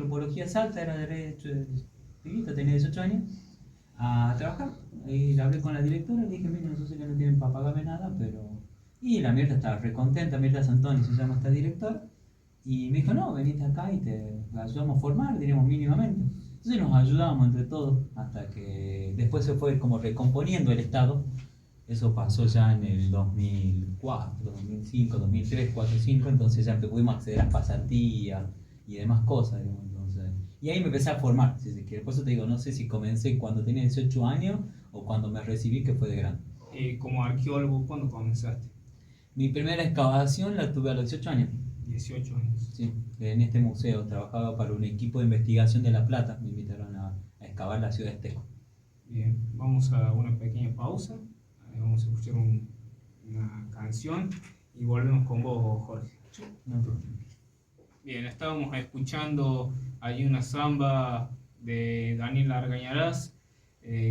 antropología Salta, era derecho, pibito, tenía 18 años, a trabajar. Y hablé con la directora, le dije, mira, no sé que no tienen para pagarme nada, pero... Y la Mirta estaba recontenta, Mirta Santoni se llama esta directora, y me dijo, no, venite acá y te ayudamos a formar, diríamos mínimamente. Entonces nos ayudábamos entre todos, hasta que después se fue como recomponiendo el Estado. Eso pasó ya en el 2004, 2005, 2003, 4, 5, entonces ya pudimos acceder a pasantías y demás cosas, digamos, entonces. Y ahí me empecé a formar, si se quiere. Por eso te digo, no sé si comencé cuando tenía 18 años o cuando me recibí, que fue de grande. Como arqueólogo, ¿cuándo comenzaste? Mi primera excavación la tuve a los 18 años. 18 años. Sí, en este museo. Trabajaba para un equipo de investigación de La Plata. Me invitaron a excavar la ciudad de Esteco. Bien, vamos a una pequeña pausa. Vamos a escuchar una canción y volvemos con vos, Jorge. No problema. Bien, estábamos escuchando ahí una samba de Daniel Argañarás.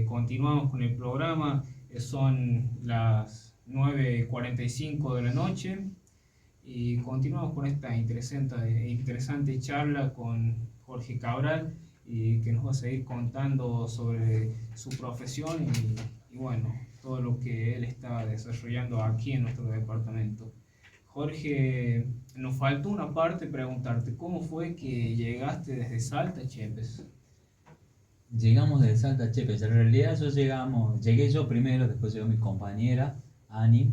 Continuamos con el programa. Son las 9:45 de la noche y continuamos con esta interesante charla con Jorge Cabral, que nos va a seguir contando sobre su profesión y bueno, todo lo que él está desarrollando aquí en nuestro departamento. Jorge, nos faltó una parte preguntarte, ¿cómo fue que llegaste desde Salta a Chepes? Llegamos de Salta a Chepes. En realidad llegué yo primero, después llegó mi compañera Ani,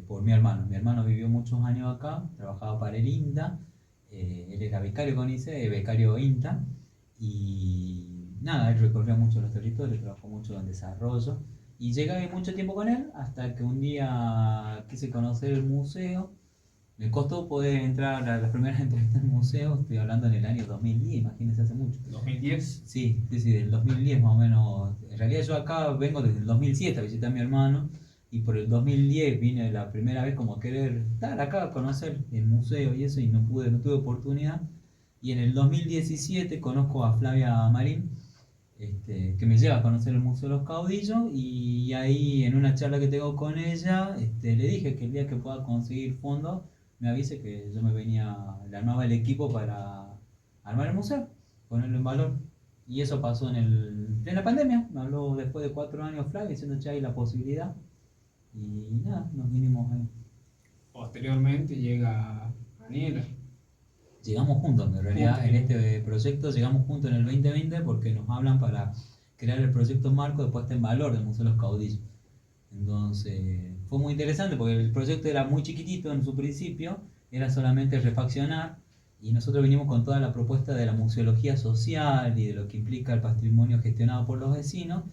por mi hermano. Mi hermano vivió muchos años acá, trabajaba para el INTA, él era becario con ICE, becario INTA, y nada, él recorrió mucho los territorios, trabajó mucho en desarrollo, y llegué mucho tiempo con él, hasta que un día quise conocer el museo. Me costó poder entrar a las primeras entrevistas en el museo, estoy hablando en el año 2010, imagínense, hace mucho. ¿2010? Sí, del 2010 más o menos. En realidad yo acá vengo desde el 2007 a visitar a mi hermano, y por el 2010 vine la primera vez como a querer estar acá, a conocer el museo y eso, y no tuve oportunidad. Y en el 2017 conozco a Flavia Marín, que me lleva a conocer el Museo de los Caudillos, y ahí en una charla que tengo con ella, le dije que el día que pueda conseguir fondos me avise, que yo le armaba el equipo para armar el museo, ponerlo en valor. Y eso pasó en la pandemia. Me habló después de 4 años Flavia diciendo que hay la posibilidad. Y nada, nos vinimos ahí. Posteriormente llega Daniela. Llegamos juntos, en realidad Juntos. en este proyecto llegamos juntos en el 2020, porque nos hablan para crear el proyecto marco de puesta en valor del Museo de los Caudillos. Entonces fue muy interesante porque el proyecto era muy chiquitito en su principio, era solamente refaccionar, y nosotros vinimos con toda la propuesta de la museología social y de lo que implica el patrimonio gestionado por los vecinos.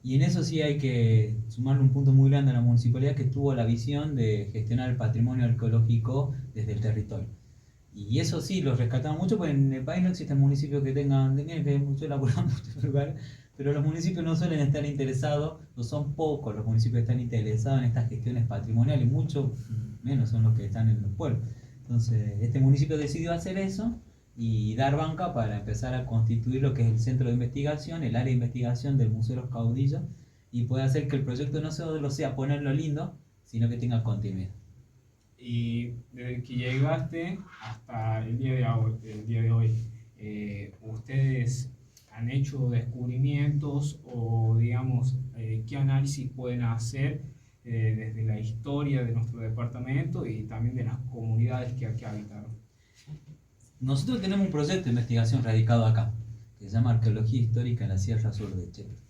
Y en eso sí hay que sumarle un punto muy grande a la municipalidad, que tuvo la visión de gestionar el patrimonio arqueológico desde el territorio. Y eso sí, lo rescatamos mucho, porque en el país no existen municipios que tengan, que mucho elaborar muchos lugares, pero los municipios no suelen estar interesados, o son pocos los municipios que están interesados en estas gestiones patrimoniales, mucho menos son los que están en los pueblos. Entonces, este municipio decidió hacer eso y dar banca para empezar a constituir lo que es el centro de investigación, el área de investigación del Museo de los Caudillos, y puede hacer que el proyecto no solo sea ponerlo lindo, sino que tenga continuidad. Y desde que llegaste hasta el día de hoy, ¿ustedes han hecho descubrimientos o, digamos, qué análisis pueden hacer desde la historia de nuestro departamento y también de las comunidades que aquí habitaron? Nosotros tenemos un proyecto de investigación radicado acá, que se llama Arqueología Histórica en la Sierra Sur de Chepes.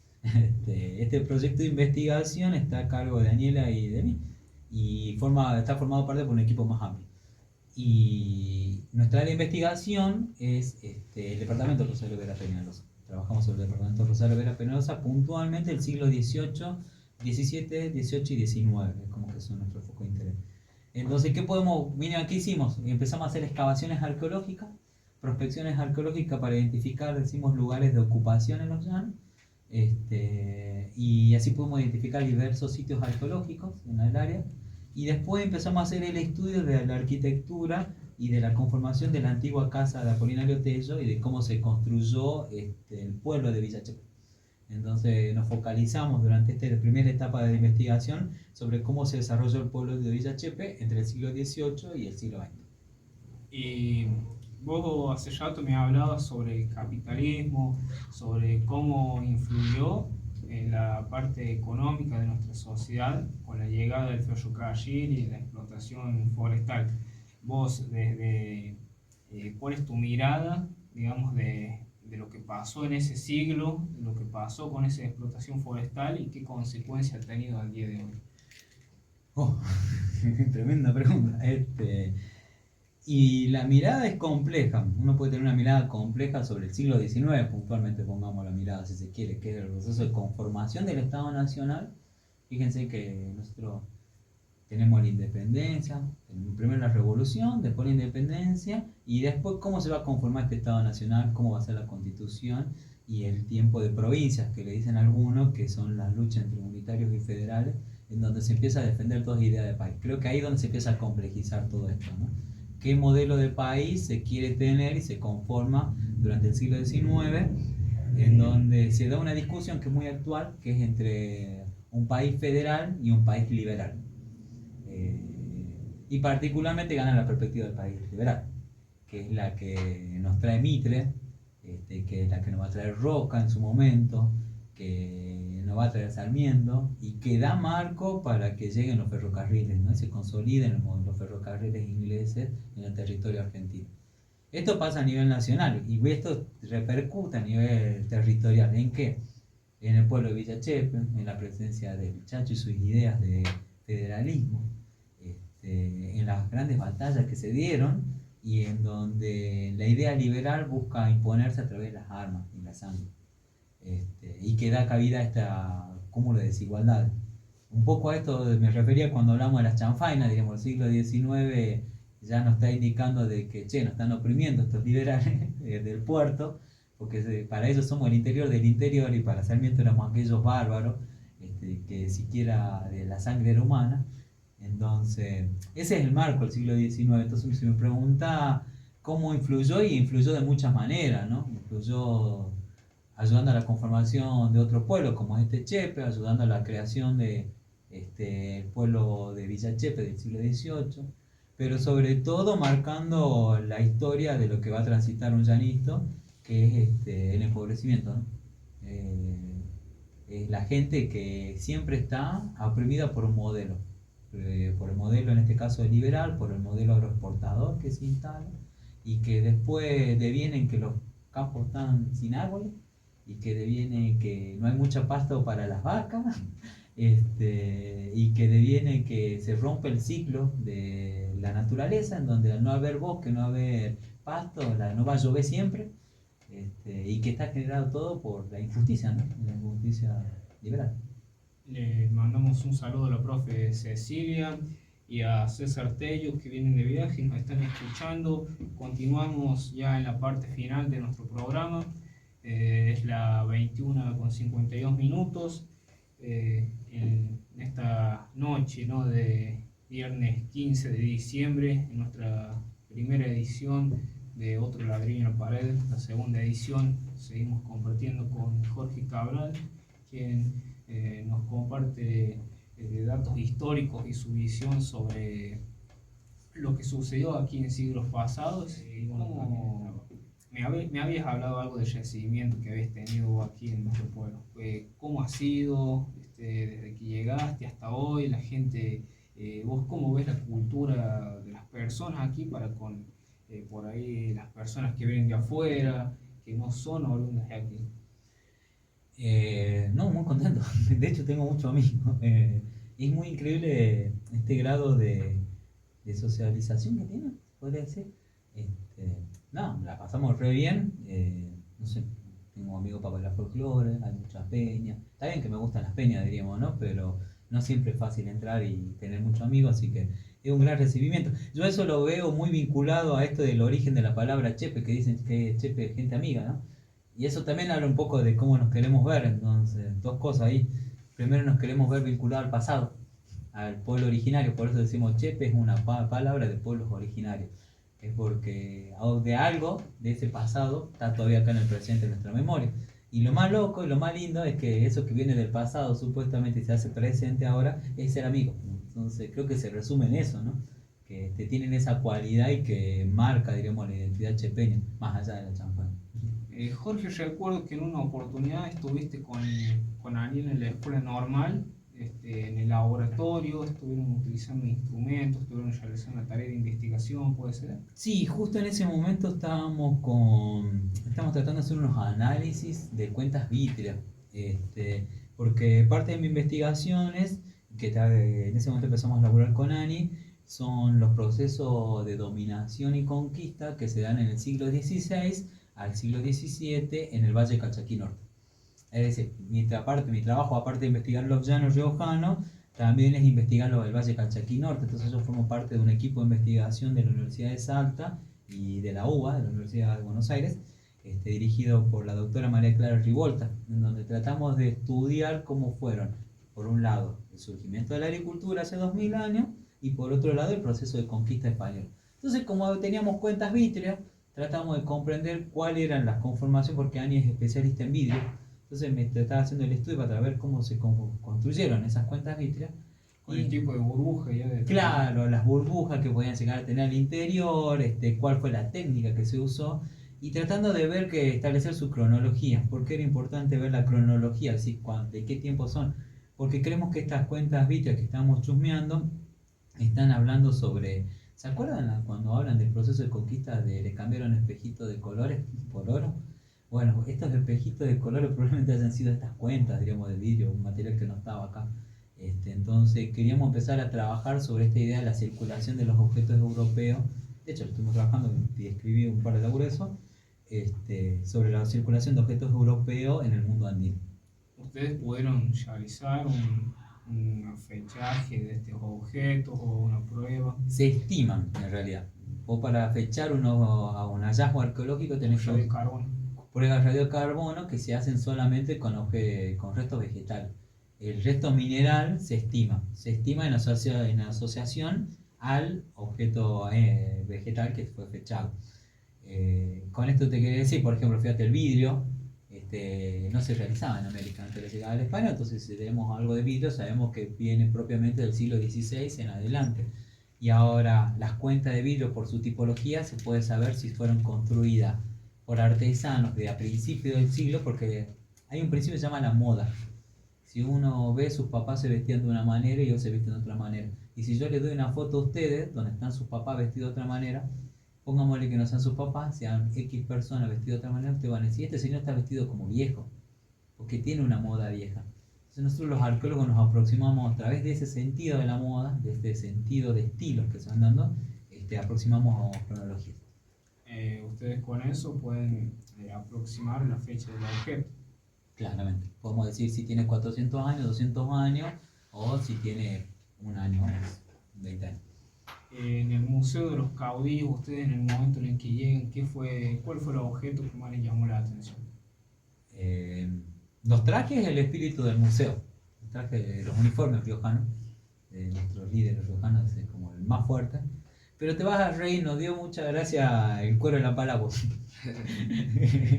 Este proyecto de investigación está a cargo de Daniela y de mí, y está formado parte por un equipo más amplio. Y nuestra área de investigación es el departamento Rosario Vera Peñalosa. Trabajamos sobre el departamento Rosario Vera Peñalosa, puntualmente el siglo XVIII, XVII, XVIII y XIX, es como que son nuestros focos de interés. Entonces, ¿qué hicimos? Empezamos a hacer excavaciones arqueológicas, prospecciones arqueológicas para identificar, decimos, lugares de ocupación en los llanos, y así pudimos identificar diversos sitios arqueológicos en el área. Y después empezamos a hacer el estudio de la arquitectura y de la conformación de la antigua casa de Apolinario Tello y de cómo se construyó el pueblo de Villa Chepes. Entonces nos focalizamos durante esta primera etapa de investigación sobre cómo se desarrolló el pueblo de Villa Chepes entre el siglo XVIII y el siglo XX. Y vos hace rato me hablabas sobre el capitalismo, sobre cómo influyó en la parte económica de nuestra sociedad con la llegada del ferrocarril y la explotación forestal. Vos, desde, ¿cuál es tu mirada, digamos, de lo que pasó en ese siglo, de lo que pasó con esa explotación forestal y qué consecuencias ha tenido al día de hoy? Oh, tremenda pregunta. Y la mirada es compleja. Uno puede tener una mirada compleja sobre el siglo XIX, puntualmente pongamos la mirada, si se quiere, que es el proceso de conformación del Estado Nacional. Fíjense que nosotros tenemos la independencia, primero la revolución, después la independencia, y después cómo se va a conformar este Estado Nacional, cómo va a ser la constitución, y el tiempo de provincias, que le dicen algunos, que son las luchas entre unitarios y federales, en donde se empieza a defender toda idea de país. Creo que ahí es donde se empieza a complejizar todo esto, ¿no? ¿Qué modelo de país se quiere tener y se conforma durante el siglo XIX? En donde se da una discusión que es muy actual, que es entre un país federal y un país liberal. Y particularmente gana la perspectiva del país liberal, que es la que nos trae Mitre, que es la que nos va a traer Roca en su momento, que nos va a traer Sarmiento, y que da marco para que lleguen los ferrocarriles, ¿no? Y se consoliden los ferrocarriles ingleses en el territorio argentino. Esto pasa a nivel nacional y esto repercute a nivel territorial. ¿En qué? En el pueblo de Villa Gesell, en la presencia del Chacho y sus ideas de federalismo, en las grandes batallas que se dieron y en donde la idea liberal busca imponerse a través de las armas y la sangre, y que da cabida a este cúmulo de desigualdades. Un poco a esto me refería cuando hablamos de las chanfainas, digamos, el siglo XIX ya nos está indicando de que, nos están oprimiendo estos liberales del puerto, porque para ellos somos el interior del interior y para Sarmiento éramos aquellos bárbaros, que siquiera de la sangre era humana. Entonces, ese es el marco del siglo XIX. Entonces, si me pregunta cómo influyó, y influyó de muchas maneras, ¿no? Influyó ayudando a la conformación de otro pueblo, como es Chepe, ayudando a la creación de el pueblo de Villa Chepe del siglo XVIII, pero sobre todo marcando la historia de lo que va a transitar un llanito, que es el empobrecimiento, ¿no? Es la gente que siempre está oprimida por un modelo, por el modelo en este caso liberal, por el modelo agroexportador que se instala, y que después devienen que los campos están sin árboles, y que deviene que no hay mucha pasto para las vacas, y que deviene que se rompe el ciclo de la naturaleza, en donde al no haber bosque, no haber pasto, no va a llover siempre, y que está generado todo por la injusticia, ¿no? La injusticia liberal. Le mandamos un saludo a la profe Cecilia y a César Tello, que vienen de viaje y nos están escuchando. Continuamos ya en la parte final de nuestro programa. Es la 21:52. En esta noche, ¿no?, de viernes 15 de diciembre, en nuestra primera edición de Otro Ladrillo en la Pared, la segunda edición. Seguimos compartiendo con Jorge Cabral, quien nos comparte datos históricos y su visión sobre lo que sucedió aquí en siglos pasados. Y cómo me habías hablado algo del recibimiento que habéis tenido aquí en nuestro pueblo. ¿Cómo ha sido desde que llegaste hasta hoy? La gente, vos cómo ves la cultura de las personas aquí para con por ahí las personas que vienen de afuera, que no son oriundas de aquí. No, muy contento. De hecho, tengo muchos amigos. Es muy increíble este grado de socialización que tiene, podría decir. No, la pasamos re bien. No sé, tengo amigos para bailar folclore, hay muchas peñas. Está bien que me gustan las peñas, diríamos, ¿no? Pero no siempre es fácil entrar y tener muchos amigos, así que es un gran recibimiento. Yo eso lo veo muy vinculado a esto del origen de la palabra chepe, que dicen que chepe es gente amiga, ¿no? Y eso también habla un poco de cómo nos queremos ver. Entonces, dos cosas ahí. Primero, nos queremos ver vinculados al pasado, al pueblo originario. Por eso decimos chepe es una palabra de pueblos originarios. Es porque de algo de ese pasado está todavía acá en el presente, en nuestra memoria. Y lo más loco y lo más lindo es que eso que viene del pasado supuestamente se hace presente ahora es ser amigo. Entonces creo que se resume en eso, ¿no? que tienen esa cualidad y que marca, diríamos, la identidad chepeña, más allá de la champaña. Jorge, recuerdo que en una oportunidad estuviste con alguien en la escuela normal, en el laboratorio, estuvieron utilizando instrumentos, estuvieron realizando una tarea de investigación, ¿puede ser? Sí, justo en ese momento estamos tratando de hacer unos análisis de cuentas vítreas, porque parte de mi investigación es en ese momento empezamos a laburar con Ani, son los procesos de dominación y conquista que se dan en el siglo XVI al siglo XVII en el Valle Calchaquí Norte. Es decir, mi trabajo, aparte de investigar los llanos riojanos, también es investigar lo del Valle Calchaquí Norte. Entonces yo formo parte de un equipo de investigación de la Universidad de Salta y de la UBA, de la Universidad de Buenos Aires, dirigido por la doctora María Clara Rivolta, en donde tratamos de estudiar cómo fueron, por un lado, el surgimiento de la agricultura hace 2000 años y por otro lado el proceso de conquista española. Entonces, como teníamos cuentas vítreas, tratamos de comprender cuáles eran las conformaciones, porque Ani es especialista en vidrio. Entonces me estaba haciendo el estudio para ver cómo se construyeron esas cuentas vítreas. Con el tipo de burbuja ya de... Claro, las burbujas que podían llegar a tener al interior, cuál fue la técnica que se usó, y tratando de ver establecer su cronología. ¿Por qué era importante ver la cronología? Así, ¿de qué tiempo son? Porque creemos que estas cuentas vítreas que estamos chusmeando están hablando sobre... ¿Se acuerdan cuando hablan del proceso de conquista de le cambiaron espejitos de colores por oro? Bueno, estos espejitos de colores probablemente hayan sido estas cuentas, diríamos, de vidrio, un material que no estaba acá. Entonces queríamos empezar a trabajar sobre esta idea de la circulación de los objetos europeos. De hecho, estuvimos trabajando y escribí un par de laburos sobre la circulación de objetos europeos en el mundo andino. ¿Ustedes pudieron realizar un fechaje de estos objetos o una prueba? Se estiman, en realidad. O para fechar a un hallazgo arqueológico tenés pruebas de radiocarbono que se hacen solamente con restos vegetales. El resto mineral se estima en asociación al objeto vegetal que fue fechado. Con esto te quería decir, por ejemplo, fíjate, el vidrio no se realizaba en América antes de la llegada del español, entonces si tenemos algo de vidrio sabemos que viene propiamente del siglo XVI en adelante. Y ahora las cuentas de vidrio por su tipología se puede saber si fueron construidas por artesanos de a principios del siglo, porque hay un principio que se llama la moda. Si uno ve, sus papás se vestían de una manera y ellos se visten de otra manera. Y si yo les doy una foto a ustedes donde están sus papás vestidos de otra manera, pongámosle que no sean sus papás, sean X personas vestidas de otra manera, ustedes van a decir, este señor está vestido como viejo, porque tiene una moda vieja. Entonces nosotros los arqueólogos nos aproximamos a través de ese sentido de la moda, de este sentido de estilos que se van dando, aproximamos a cronologías. Ustedes con eso pueden aproximar la fecha del objeto. Claramente, podemos decir si tiene 400 años, 200 años, o si tiene un año, 20 años. En el Museo de los Caudillos, ustedes en el momento en el que lleguen, ¿cuál fue el objeto que más les llamó la atención? Los trajes, el espíritu del museo, los uniformes riojanos, nuestros líderes riojanos es como el más fuerte. Pero te vas a reír, nos dio mucha gracia el cuero de la Palau.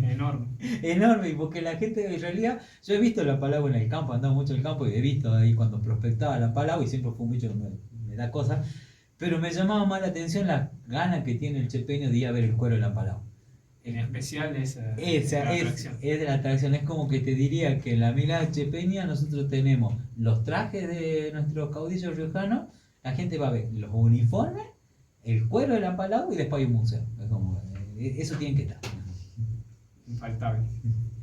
Enorme. Enorme, porque la gente, en realidad, yo he visto la Palau en el campo, he andado mucho en el campo y he visto ahí cuando prospectaba la Palau y siempre fue un bicho que me da cosas. Pero me llamaba más la atención la gana que tiene el chepeño de ir a ver el cuero de la Palau. En especial esa es de la atracción, es como que te diría que en la mirada chepeña nosotros tenemos los trajes de nuestros caudillos riojanos, la gente va a ver los uniformes, el cuero de la Palau y después hay un museo. Es como, eso tiene que estar. Infaltable.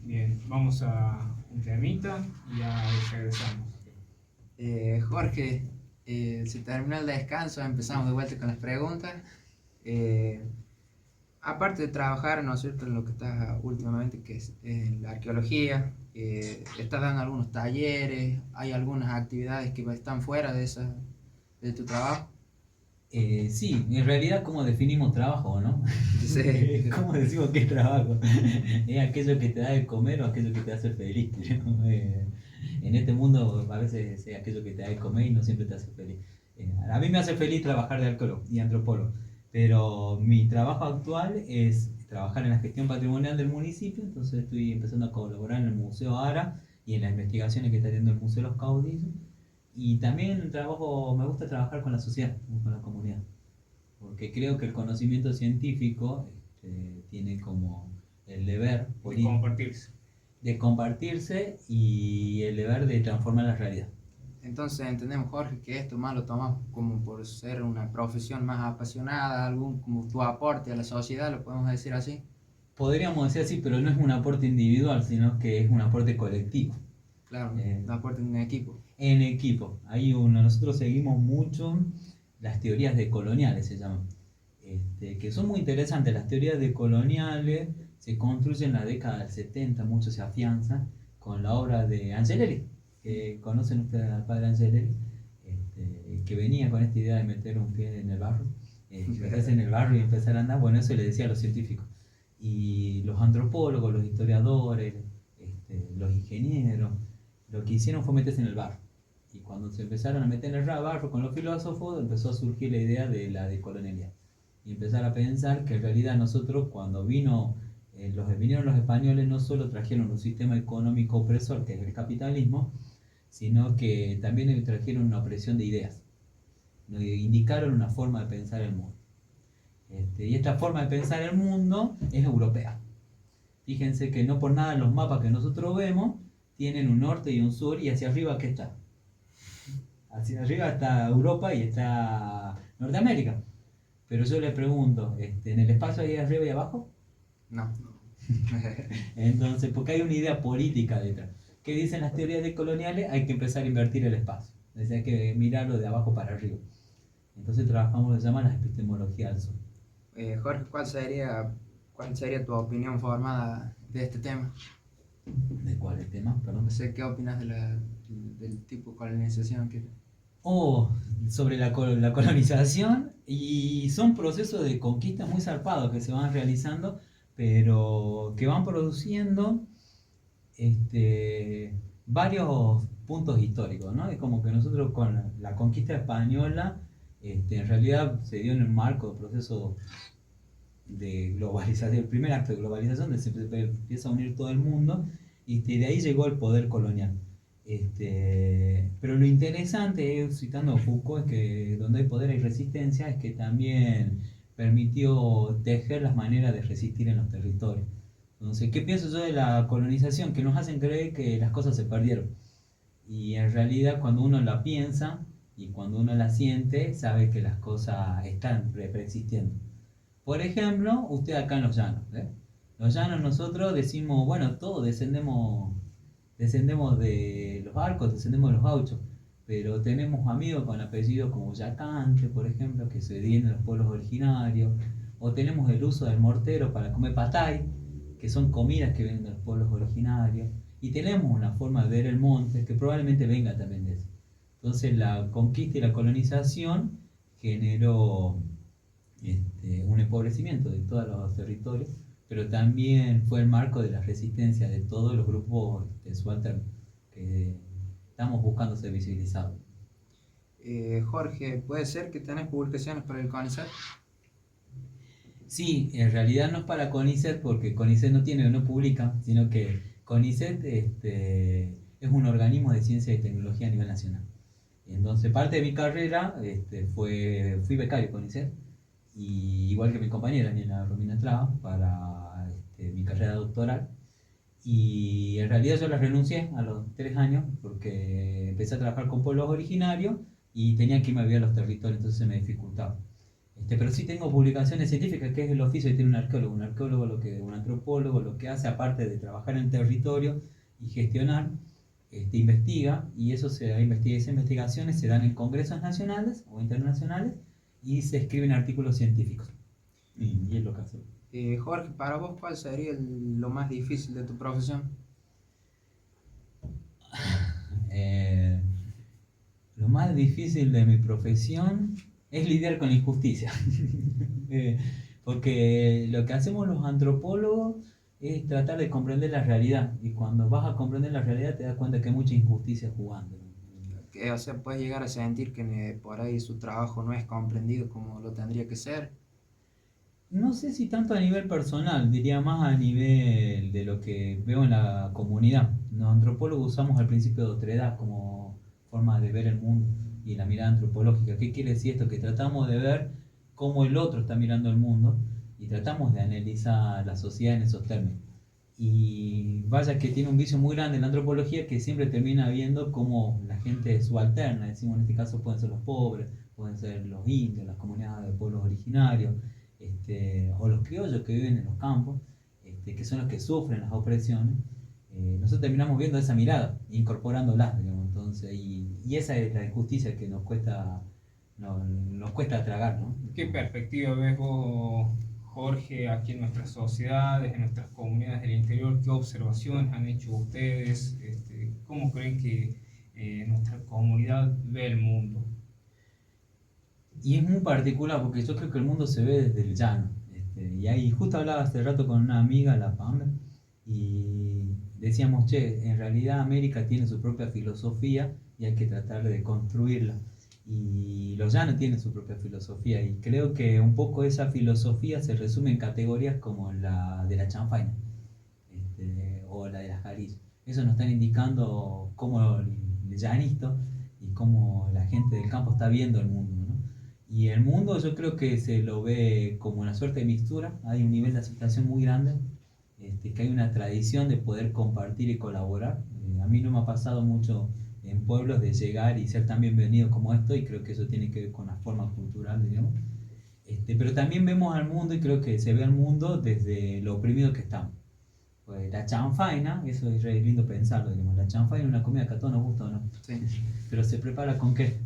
Bien, vamos a un temita y ya regresamos. Jorge, se terminó el descanso, empezamos de vuelta con las preguntas. Aparte de trabajar, ¿no es cierto?, en lo que estás últimamente, que es en la arqueología, estás dando algunos talleres, hay algunas actividades que están fuera de tu trabajo. Sí, en realidad, ¿cómo definimos trabajo, no? Sí. ¿Cómo decimos qué es trabajo? ¿Es aquello que te da de comer o aquello que te hace feliz? En este mundo a veces es aquello que te da de comer y no siempre te hace feliz. A mí me hace feliz trabajar de arqueólogo y antropólogo, pero mi trabajo actual es trabajar en la gestión patrimonial del municipio, entonces estoy empezando a colaborar en el Museo Ara y en las investigaciones que está haciendo el Museo de los Caudillos. Y también me gusta trabajar con la sociedad, con la comunidad. porque creo que el conocimiento científico tiene como el deber De político compartirse. de compartirse y el deber de transformar la realidad. Entonces entendemos, Jorge, que esto más lo tomamos como por ser una profesión más apasionada, algún como tu aporte a la sociedad, lo podemos decir así. Podríamos decir así, pero no es un aporte individual, sino que es un aporte colectivo. Claro, Eh, un aporte en un equipo. En equipo. Nosotros seguimos mucho las teorías decoloniales, se llaman, que son muy interesantes. Las teorías decoloniales se construyen en la década del 70, mucho se afianza con la obra de Angelelli, que conocen ustedes al padre Angelelli, que venía con esta idea de meter un pie en el barro, meterse en el barro y empezar a andar. Bueno, eso le decía a los científicos. Y los antropólogos, los historiadores, los ingenieros, lo que hicieron fue meterse en el barro. Y cuando se empezaron a meter en el barro con los filósofos, empezó a surgir la idea de la decolonialidad. Y empezar a pensar que en realidad nosotros, cuando vinieron los españoles, no solo trajeron un sistema económico opresor, que es el capitalismo, sino que también trajeron una opresión de ideas. Nos indicaron una forma de pensar el mundo. Y esta forma de pensar el mundo es europea. Fíjense que no por nada los mapas que nosotros vemos tienen un norte y un sur, y hacia arriba, ¿qué está? Hacia arriba está Europa y está Norteamérica. Pero yo le pregunto, ¿en el espacio hay arriba y abajo? No. Entonces, porque hay una idea política detrás. ¿Qué dicen las teorías decoloniales? Hay que empezar a invertir el espacio. Es decir, hay que mirarlo de abajo para arriba. Entonces trabajamos lo que se llama la epistemología del sur. Jorge, ¿cuál sería tu opinión formada de este tema? ¿De cuál el tema? Perdón. No sé, ¿qué opinas del tipo de colonización que... Sobre la colonización, y son procesos de conquista muy zarpados que se van realizando, pero que van produciendo varios puntos históricos, ¿no? Es como que nosotros con la conquista española, en realidad se dio en el marco del proceso de globalización, el primer acto de globalización, donde se empieza a unir todo el mundo, y de ahí llegó el poder colonial. Pero lo interesante, citando a Foucault, es que donde hay poder hay resistencia, es que también permitió tejer las maneras de resistir en los territorios. Entonces, ¿qué pienso yo de la colonización? Que nos hacen creer que las cosas se perdieron. Y en realidad, cuando uno la piensa y cuando uno la siente, sabe que las cosas están preexistiendo. Por ejemplo, usted acá en Los Llanos. Los Llanos, nosotros decimos, bueno, todos descendemos de los arcos, descendemos de los gauchos, pero tenemos amigos con apellidos como Yacante, por ejemplo, que se vienen de los pueblos originarios, o tenemos el uso del mortero para comer patay, que son comidas que vienen de los pueblos originarios, y tenemos una forma de ver el monte que probablemente venga también de eso. Entonces la conquista y la colonización generó un empobrecimiento de todos los territorios, pero también fue el marco de la resistencia de todos los grupos subalternos que estamos buscando ser visibilizados. Jorge, ¿puede ser que tenés publicaciones para el CONICET? Sí, en realidad no es para CONICET, porque CONICET no publica, sino que CONICET es un organismo de ciencia y tecnología a nivel nacional. Entonces, parte de mi carrera fui becario CONICET, y igual que mi compañera Daniela Romina Traba, para mi carrera doctoral. Y en realidad yo la renuncié a los 3 años porque empecé a trabajar con pueblos originarios y tenía que irme a vivir a los territorios, entonces se me dificultaba. Pero sí tengo publicaciones científicas, que es el oficio que tiene un arqueólogo. Un arqueólogo, un antropólogo, lo que hace, aparte de trabajar en territorio y gestionar, investiga, y esas investigaciones se dan en congresos nacionales o internacionales y se escriben artículos científicos. Y es lo que hacemos. Jorge, para vos, ¿cuál sería lo más difícil de tu profesión? Lo más difícil de mi profesión es lidiar con la injusticia. Porque lo que hacemos los antropólogos es tratar de comprender la realidad, y cuando vas a comprender la realidad te das cuenta que hay mucha injusticia jugando. O sea, puedes llegar a sentir que por ahí su trabajo no es comprendido como lo tendría que ser. No sé si tanto a nivel personal, diría más a nivel de lo que veo en la comunidad. Los antropólogos usamos el principio de otredad como forma de ver el mundo y la mirada antropológica. ¿Qué quiere decir esto? Que tratamos de ver cómo el otro está mirando el mundo y tratamos de analizar la sociedad en esos términos. Y vaya que tiene un vicio muy grande en la antropología que siempre termina viendo cómo la gente subalterna, decimos en este caso pueden ser los pobres, pueden ser los indios, las comunidades de pueblos originarios, o los criollos que viven en los campos, que son los que sufren las opresiones. Nosotros terminamos viendo esa mirada, incorporándola, digamos, entonces, y esa es la injusticia que nos cuesta tragar, ¿no? ¿Qué perspectiva ves vos, Jorge, aquí en nuestras sociedades, en nuestras comunidades del interior? ¿Qué observaciones han hecho ustedes? ¿Cómo creen que nuestra comunidad ve el mundo? Y es muy particular porque yo creo que el mundo se ve desde el llano. Y ahí justo hablaba hace rato con una amiga, la Pamela, y decíamos, che, en realidad América tiene su propia filosofía y hay que tratar de construirla. Y los llanos tienen su propia filosofía y creo que un poco esa filosofía se resume en categorías como la de la chanfaina o la de las jarillas. Eso nos están indicando cómo el llanito y cómo la gente del campo está viendo el mundo, ¿no? Y el mundo yo creo que se lo ve como una suerte de mixtura, hay un nivel de aceptación muy grande, que hay una tradición de poder compartir y colaborar. A mí no me ha pasado mucho en pueblos de llegar y ser tan bienvenido como esto, y creo que eso tiene que ver con la forma cultural, digamos. Pero también vemos al mundo y creo que se ve al mundo desde lo oprimido que estamos. Pues la chanfaina, eso es re lindo pensarlo, digamos, la chanfaina es una comida que a todos nos gusta o no. Sí. Pero se prepara ¿con qué?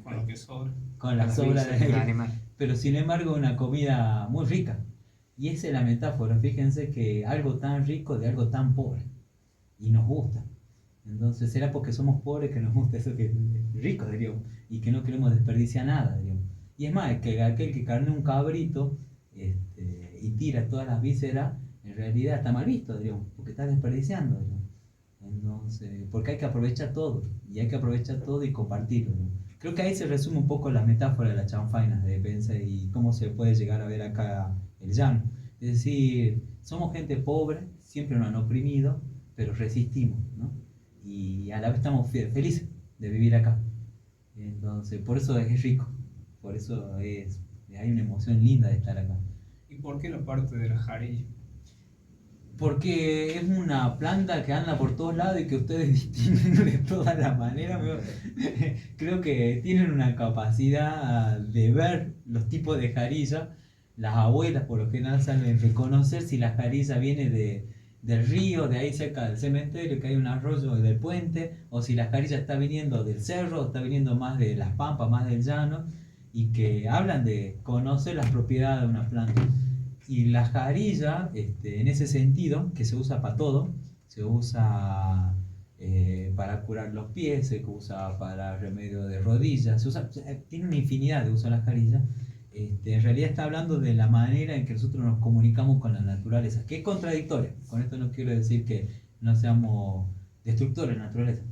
Con lo que sobra. Con la sobra del animal. Pero sin embargo una comida muy rica. Y esa es la metáfora, fíjense que algo tan rico de algo tan pobre. Y nos gusta. Entonces será porque somos pobres que nos gusta eso que es rico, diríamos, y que no queremos desperdiciar nada, diríamos. Y es más, que aquel que carne un cabrito y tira todas las vísceras, en realidad está mal visto, diríamos, porque está desperdiciando, diríamos. Entonces, porque hay que aprovechar todo, y hay que aprovechar todo y compartirlo, diríamos. Creo que ahí se resume un poco la metáfora de las chanfainas de pensar y cómo se puede llegar a ver acá el llano. Es decir, somos gente pobre, siempre nos han oprimido, pero resistimos, ¿no? Y a la vez estamos felices de vivir acá. Entonces, por eso es rico, por eso hay una emoción linda de estar acá. ¿Y por qué la parte de la jarilla? Porque es una planta que anda por todos lados y que ustedes distinguen de todas las maneras. Creo que tienen una capacidad de ver los tipos de jarilla. Las abuelas por lo general saben reconocer si la jarilla viene del río, de ahí cerca del cementerio, que hay un arroyo del puente, o si la jarilla está viniendo del cerro, o está viniendo más de las pampas, más del llano, y que hablan de conocer las propiedades de una planta. Y la jarilla, en ese sentido, que se usa para todo, se usa para curar los pies, se usa para remedio de rodillas, tiene una infinidad de usos la jarilla. En realidad está hablando de la manera en que nosotros nos comunicamos con la naturaleza, que es contradictoria. Con esto no quiero decir que no seamos destructores de la naturaleza,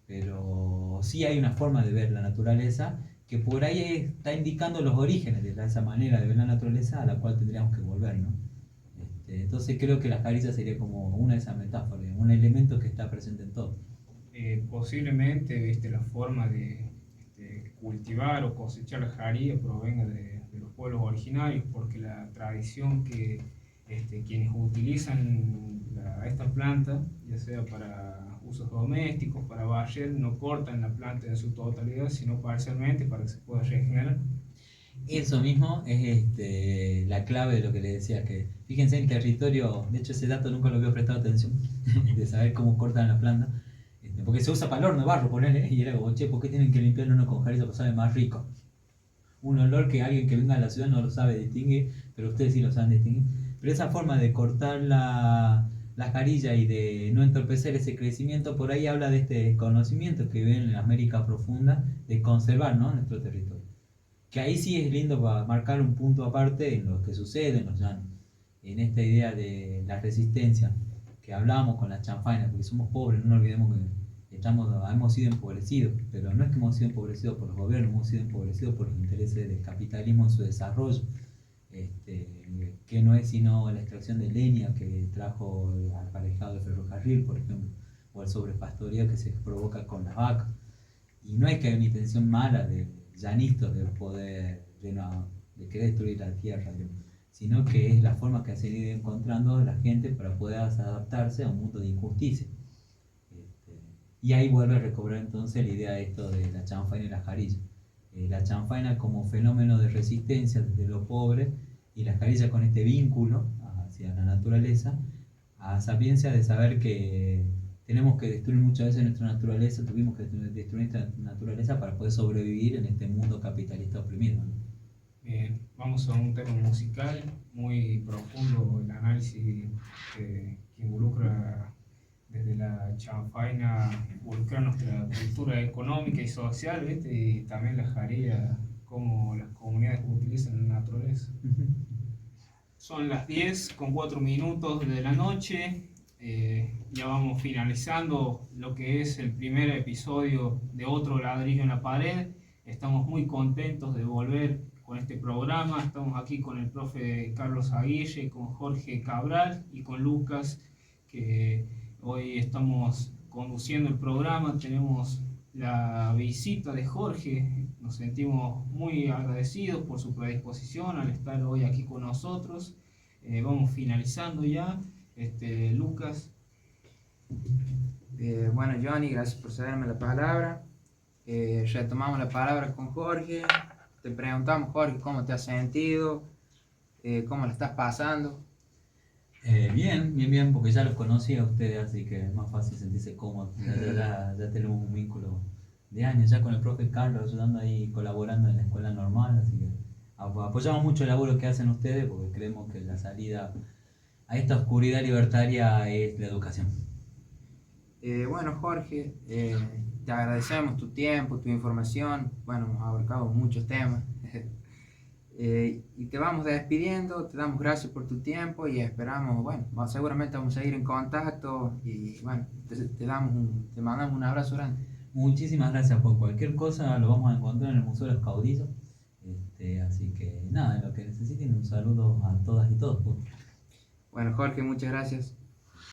pero sí hay una forma de ver la naturaleza que por ahí está indicando los orígenes de esa manera de ver la naturaleza a la cual tendríamos que volver, ¿no? Entonces creo que la jarilla sería como una de esas metáforas, un elemento que está presente en todo. Posiblemente la forma de cultivar o cosechar la jarilla provenga de los pueblos originarios, porque la tradición que quienes utilizan esta planta, ya sea para usos domésticos, para barrer, no cortan la planta en su totalidad, sino parcialmente para que se pueda regenerar. Eso mismo es la clave de lo que les decía, que fíjense en territorio, de hecho ese dato nunca lo había prestado atención, de saber cómo cortan la planta, porque se usa para el horno de barro, ponele, y era como, che, ¿por qué tienen que limpiarlo uno con jarilla para saber más rico? Un olor que alguien que venga a la ciudad no lo sabe distinguir, pero ustedes sí lo saben distinguir. Pero esa forma de cortar la jarilla y de no entorpecer ese crecimiento, por ahí habla de este conocimiento que viene en la América profunda, de conservar, ¿no?, nuestro territorio. Que ahí sí es lindo para marcar un punto aparte en lo que sucede en los llanos, en esta idea de la resistencia que hablábamos con las chanfainas, porque somos pobres, no nos olvidemos que hemos sido empobrecidos, pero no es que hemos sido empobrecidos por los gobiernos, hemos sido empobrecidos por los intereses del capitalismo en su desarrollo, que no es sino la extracción de leña que trajo el aparejado de ferrocarril, por ejemplo, o el sobrepastoreo que se provoca con las vacas. Y no es que haya una intención mala de llanistas de poder de querer destruir la tierra, digamos, sino que es la forma que se ha ido encontrando la gente para poder adaptarse a un mundo de injusticia. Y ahí vuelve a recobrar entonces la idea de esto de la chanfaina y la jarilla. La chanfaina como fenómeno de resistencia desde lo pobre y la jarilla con este vínculo hacia la naturaleza, a sapiencia de saber que tenemos que destruir muchas veces nuestra naturaleza, tuvimos que destruir nuestra naturaleza para poder sobrevivir en este mundo capitalista oprimido, ¿no? Bien, vamos a un tema musical muy profundo, el análisis que involucra desde la chanfaina, involucrar nuestra cultura económica y social, ¿viste? Y también la jarilla, cómo las comunidades utilizan la naturaleza. Son las 10:04 de la noche, ya vamos finalizando lo que es el primer episodio de Otro Ladrillo en la Pared. Estamos muy contentos de volver con este programa. Estamos aquí con el profe Carlos Aguirre, con Jorge Cabral y con Lucas, que hoy estamos conduciendo el programa. Tenemos la visita de Jorge, nos sentimos muy agradecidos por su predisposición al estar hoy aquí con nosotros. Vamos finalizando ya. Lucas. Bueno, Johnny, gracias por cederme la palabra. Retomamos la palabra con Jorge. Te preguntamos, Jorge, ¿cómo te has sentido? ¿Cómo la estás pasando? Bien, porque ya los conocí a ustedes, así que es más fácil sentirse cómodo. Ya tenemos un vínculo de años ya con el profe Carlos, ayudando ahí, colaborando en la escuela normal, así que apoyamos mucho el laburo que hacen ustedes porque creemos que la salida a esta oscuridad libertaria es la educación. Bueno, Jorge, te agradecemos tu tiempo, tu información. Bueno, hemos abarcado muchos temas. Y te vamos despidiendo, te damos gracias por tu tiempo y esperamos, bueno, seguramente vamos a ir en contacto y bueno, te mandamos un abrazo grande. Muchísimas gracias por cualquier cosa, lo vamos a encontrar en el Museo de los Caudillos. Así que nada, lo que necesiten, un saludo a todas y todos. Bueno, Jorge, muchas gracias.